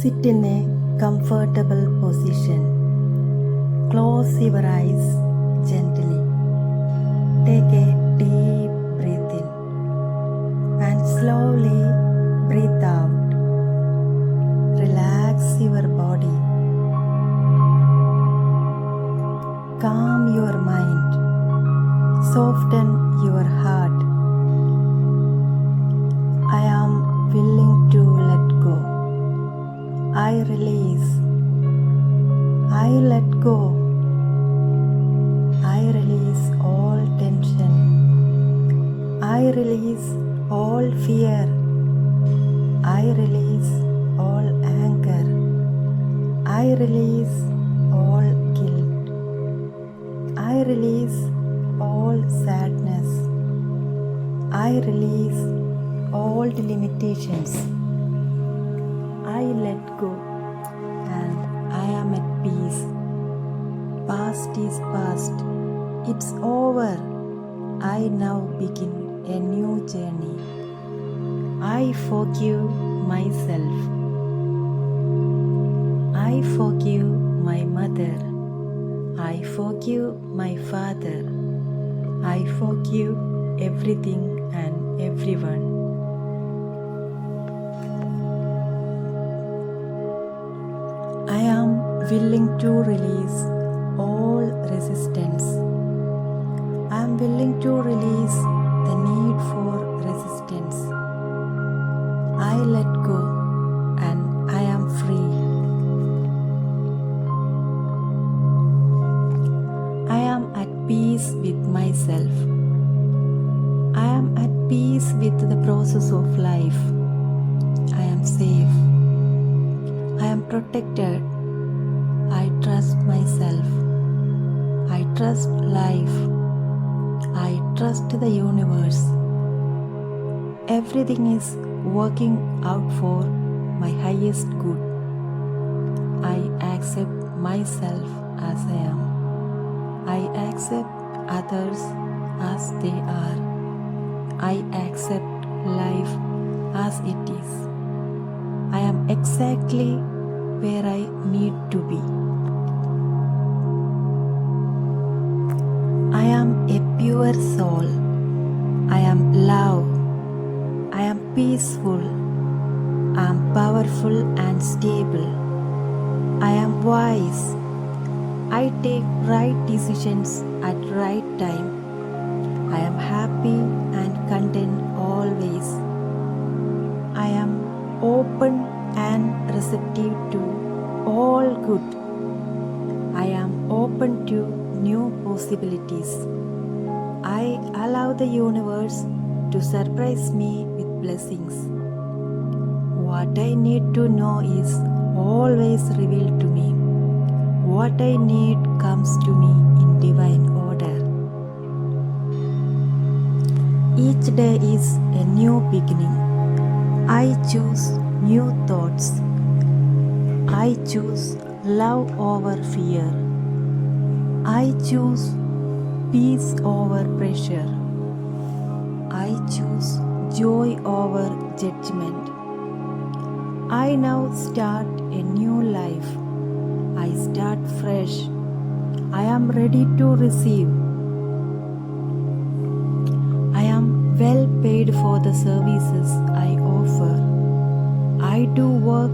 Sit in a comfortable position. Close your eyes gently. Take a deep breath in and slowly breathe out. Relax your body. Calm your mind. Soften your heart. I am willing to let go. I release. I let go. I release all tension. I release all fear. I release all anger. I release all guilt. I release all sadness. I release all the limitations. I let go and I am at peace. Past is past. It's over. I now begin a new journey. I forgive myself. I forgive my mother. I forgive my father. I forgive everything and everyone. I am willing to release all resistance. I am willing to release the need for resistance. I let go and I am free. I am at peace with myself. I am at peace with the process of life. I am safe. I am protected. I trust myself. I trust life. I trust the universe. Everything is working out for my highest good. I accept myself as I am. I accept others as they are. I accept life as it is. I am exactly where I need to be. I am a pure soul. I am love. I am peaceful. I am powerful and stable. I am wise. I take right decisions at right time. I am happy and content always. I am open and receptive to all good. I am open to new possibilities. I allow the universe to surprise me with blessings. What I need to know is always revealed to me. What I need comes to me in divine order. Each day is a new beginning. I choose new thoughts. I choose love over fear. I choose peace over pressure. I choose joy over judgment. I now start a new life. I start fresh. I am ready to receive. I am well paid for the services I offer. I do work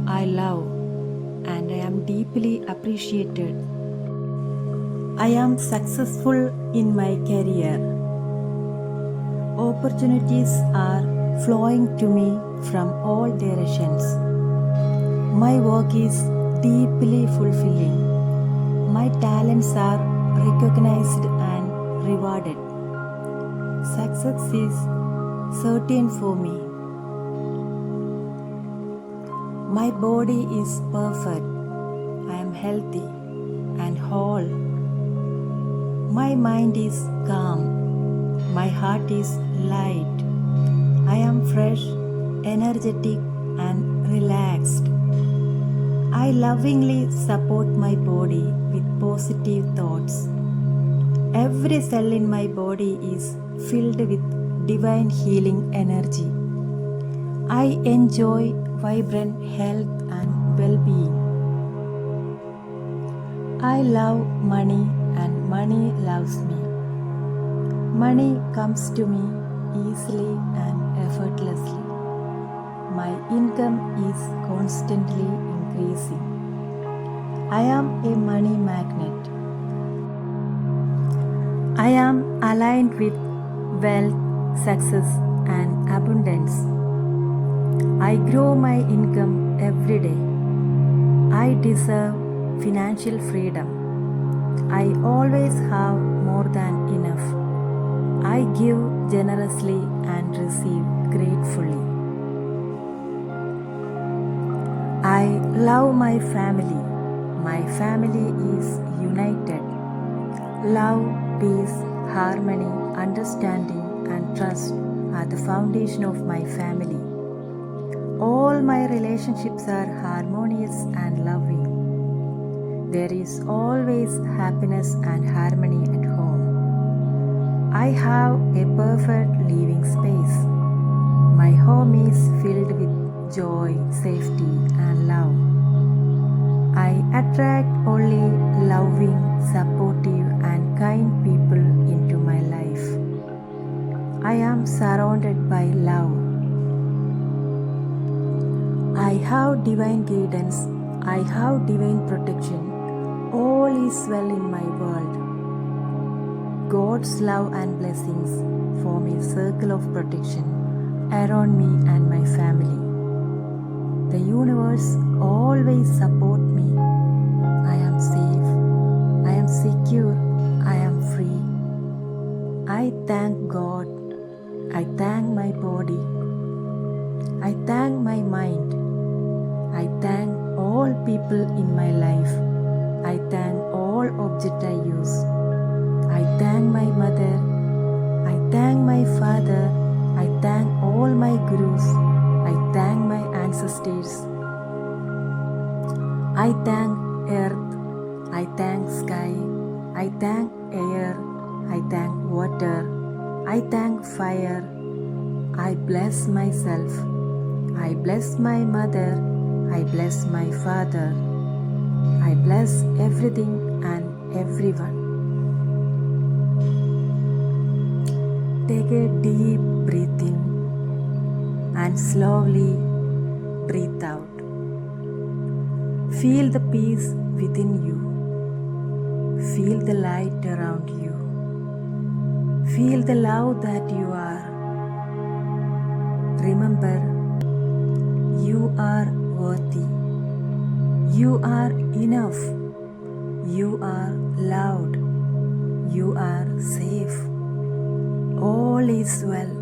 I love and I am deeply appreciated. I am successful in my career. Opportunities are flowing to me from all directions. My work is deeply fulfilling. My talents are recognized and rewarded. Success is certain for me. My body is perfect. I am healthy and whole. My mind is calm. My heart is light. I am fresh, energetic, and relaxed. I lovingly support my body with positive thoughts. Every cell in my body is filled with divine healing energy. I enjoy vibrant health and well being. I love money and money loves me. Money comes to me easily and effortlessly. My income is constantly increasing. I am a money magnet. I am aligned with wealth, success, and abundance. I grow my income every day. I deserve financial freedom. I always have more than enough. I give generously and receive gratefully. I love my family. My family is united. Love, peace, harmony, understanding, and trust are the foundation of my family. All my relationships are harmonious and loving. There is always happiness and harmony at home. I have a perfect living space. My home is filled with joy, safety, and love. I attract only loving, supportive, and kind people into my life. I am surrounded by love. I have divine guidance. I have divine protection. All is well in my world. God's love and blessings form a circle of protection around me and my family. The universe always supports me. I am safe. I am secure. I am free. I thank God. I thank my body. I thank my mind. I thank all people in my life. I thank all objects I use. I thank my mother. I thank my father. I thank all my gurus. I thank my ancestors. I thank earth. I thank sky. I thank air. I thank water. I thank fire. I bless myself. I bless my mother. I bless my father. I bless everything and everyone. Take a deep breath in and slowly breathe out. Feel the peace within you. Feel the light around you. Feel the love that you are. Remember, you are worthy. You are enough. You are loved. You are safe. All is well.